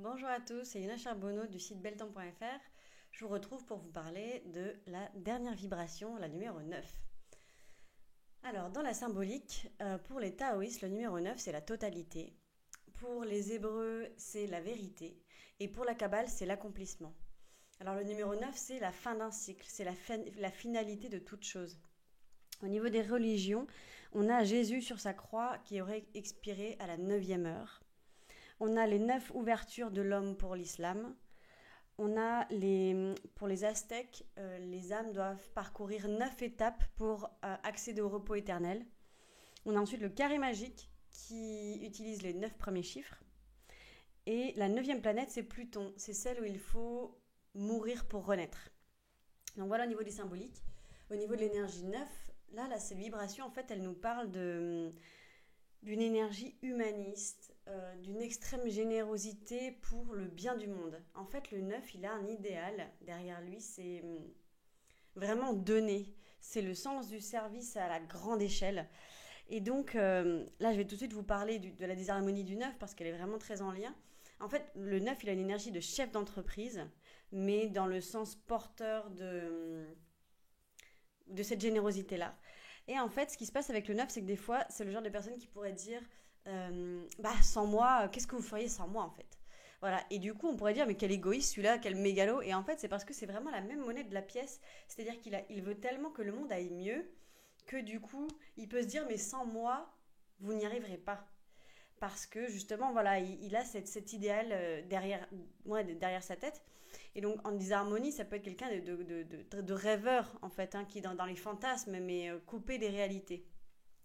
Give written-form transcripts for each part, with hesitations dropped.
Bonjour à tous, c'est Yuna Charbonneau du site belletemps.fr. Je vous retrouve pour vous parler de la dernière vibration, la numéro 9. Alors, dans la symbolique, pour les taoïstes, le numéro 9, c'est la totalité. Pour les hébreux, c'est la vérité. Et pour la kabbale, c'est l'accomplissement. Alors, le numéro 9, c'est la fin d'un cycle, c'est la finalité de toute chose. Au niveau des religions, on a Jésus sur sa croix qui aurait expiré à la 9e heure. On a les 9 ouvertures de l'homme pour l'islam. Pour les Aztèques, les âmes doivent parcourir 9 étapes pour accéder au repos éternel. On a ensuite le carré magique qui utilise les 9 premiers chiffres. Et la 9e planète, c'est Pluton. C'est celle où il faut mourir pour renaître. Donc voilà au niveau des symboliques. Au niveau de l'énergie 9, là cette vibration, en fait, elle nous parle d'une énergie humaniste, d'une extrême générosité pour le bien du monde. En fait, le 9, il a un idéal derrière lui, c'est vraiment donner. C'est le sens du service à la grande échelle. Et donc, là, je vais tout de suite vous parler de la désharmonie du 9 parce qu'elle est vraiment très en lien. En fait, le 9, il a une énergie de chef d'entreprise, mais dans le sens porteur de cette générosité-là. Et en fait, ce qui se passe avec le 9, c'est que des fois, c'est le genre de personne qui pourrait dire sans moi, qu'est-ce que vous feriez sans moi en fait. Voilà, et du coup, on pourrait dire, mais quel égoïste celui-là, quel mégalo. Et en fait, c'est parce que c'est vraiment la même monnaie de la pièce. C'est-à-dire il veut tellement que le monde aille mieux que du coup, il peut se dire, mais sans moi, vous n'y arriverez pas parce que justement, voilà, il a cet idéal derrière sa tête. Et donc, en disharmonie, ça peut être quelqu'un de rêveur, en fait, qui est dans les fantasmes, mais coupé des réalités.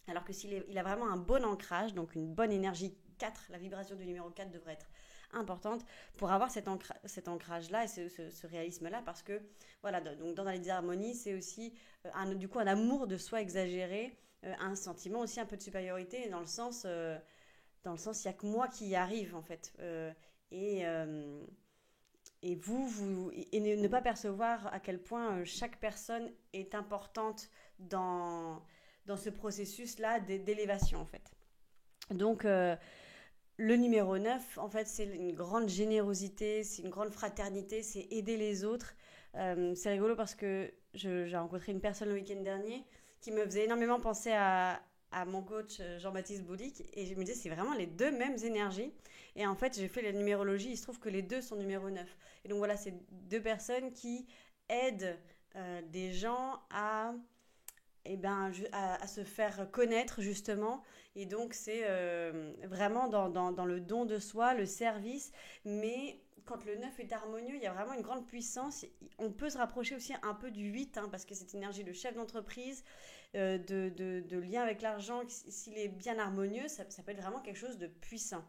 Alors que il a vraiment un bon ancrage, donc une bonne énergie 4, la vibration du numéro 4 devrait être importante pour avoir cet ancrage-là et ce réalisme-là, parce que, voilà, donc dans les disharmonies, c'est aussi du coup un amour de soi exagéré, un sentiment aussi un peu de supériorité, dans le sens, il n'y a que moi qui y arrive, en fait. Et, euh, et ne pas percevoir à quel point chaque personne est importante dans ce processus-là d'élévation, en fait. Donc, le numéro 9, en fait, c'est une grande générosité, c'est une grande fraternité, c'est aider les autres. C'est rigolo parce que j'ai rencontré une personne le week-end dernier qui me faisait énormément penser à mon coach Jean-Baptiste Boulic et je me disais c'est vraiment les deux mêmes énergies et en fait j'ai fait la numérologie, il se trouve que les deux sont numéro 9 et donc voilà c'est deux personnes qui aident des gens à se faire connaître justement et donc c'est vraiment dans le don de soi, le service, mais quand le 9 est harmonieux, il y a vraiment une grande puissance. On peut se rapprocher aussi un peu du 8 parce que cette énergie de chef d'entreprise, de lien avec l'argent, s'il est bien harmonieux, ça peut être vraiment quelque chose de puissant.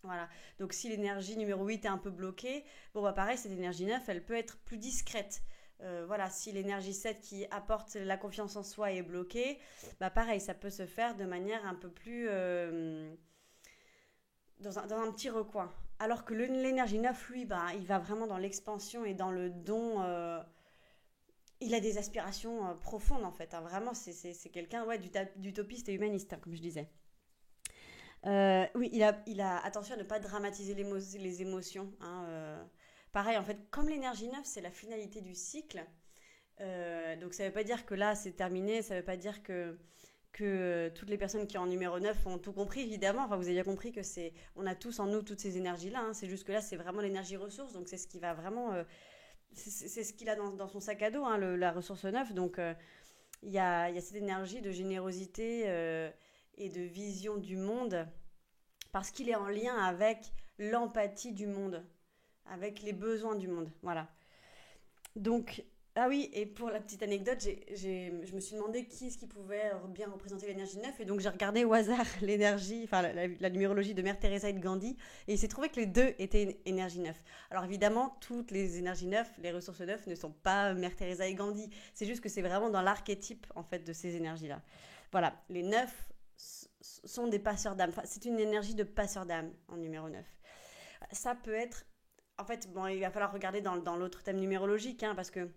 Voilà. Donc si l'énergie numéro 8 est un peu bloquée, bon bah pareil, cette énergie 9, elle peut être plus discrète. Voilà, si l'énergie 7 qui apporte la confiance en soi est bloquée, bah pareil, ça peut se faire de manière un peu plus dans un petit recoin. Alors que l'énergie 9, lui, bah, il va vraiment dans l'expansion et dans le don. Il a des aspirations profondes en fait. Vraiment, c'est quelqu'un d'utopiste et humaniste, comme je disais. Oui, il a attention à ne pas dramatiser les émotions. Pareil, en fait, comme l'énergie 9, c'est la finalité du cycle. Donc ça ne veut pas dire que là, c'est terminé. Ça ne veut pas dire que toutes les personnes qui ont en numéro 9 ont tout compris, évidemment. Enfin, vous avez bien compris que on a tous en nous toutes ces énergies-là. C'est juste que là, c'est vraiment l'énergie ressource. Donc c'est ce qui va vraiment... c'est ce qu'il a dans son sac à dos, la ressource 9. Donc il y a cette énergie de générosité et de vision du monde parce qu'il est en lien avec l'empathie du monde, avec les besoins du monde. Voilà. Donc, ah oui, et pour la petite anecdote, je me suis demandé qui est-ce qui pouvait bien représenter l'énergie 9, et donc j'ai regardé au hasard l'énergie, enfin la numérologie de Mère Teresa et de Gandhi, et il s'est trouvé que les deux étaient énergie 9. Alors évidemment, toutes les énergies 9, les ressources 9 ne sont pas Mère Teresa et Gandhi, c'est juste que c'est vraiment dans l'archétype en fait de ces énergies-là. Voilà, les 9 sont des passeurs d'âme, enfin, c'est une énergie de passeur d'âme en numéro 9. Ça peut être, en fait, bon, il va falloir regarder dans l'autre thème numérologique, parce que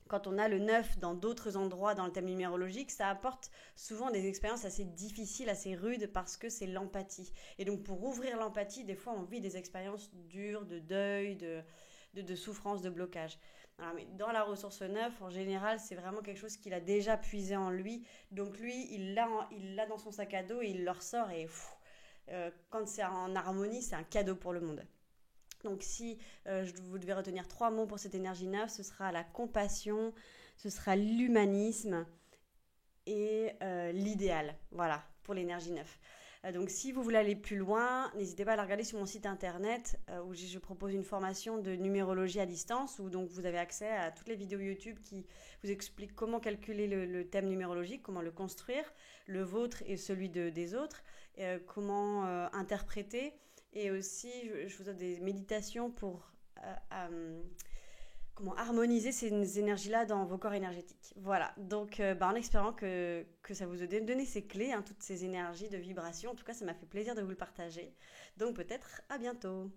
quand on a le 9 dans d'autres endroits dans le thème numérologique, ça apporte souvent des expériences assez difficiles, assez rudes, parce que c'est l'empathie. Et donc pour ouvrir l'empathie, des fois on vit des expériences dures, de deuil, de souffrance, de blocage. Voilà, mais dans la ressource 9, en général, c'est vraiment quelque chose qu'il a déjà puisé en lui. Donc lui, il l'a dans son sac à dos et il le ressort. Et quand c'est en harmonie, c'est un cadeau pour le monde. Donc si vous devez retenir 3 mots pour cette énergie 9, ce sera la compassion, ce sera l'humanisme et l'idéal. Voilà, pour l'énergie 9. Donc si vous voulez aller plus loin, n'hésitez pas à la regarder sur mon site internet où je propose une formation de numérologie à distance où donc vous avez accès à toutes les vidéos YouTube qui vous expliquent comment calculer le thème numérologique, comment le construire, le vôtre et celui des autres, comment interpréter. Et aussi, je vous donne des méditations pour comment harmoniser ces énergies-là dans vos corps énergétiques. Voilà, donc en espérant que ça vous a donné ces clés, toutes ces énergies de vibration. En tout cas, ça m'a fait plaisir de vous le partager. Donc peut-être à bientôt.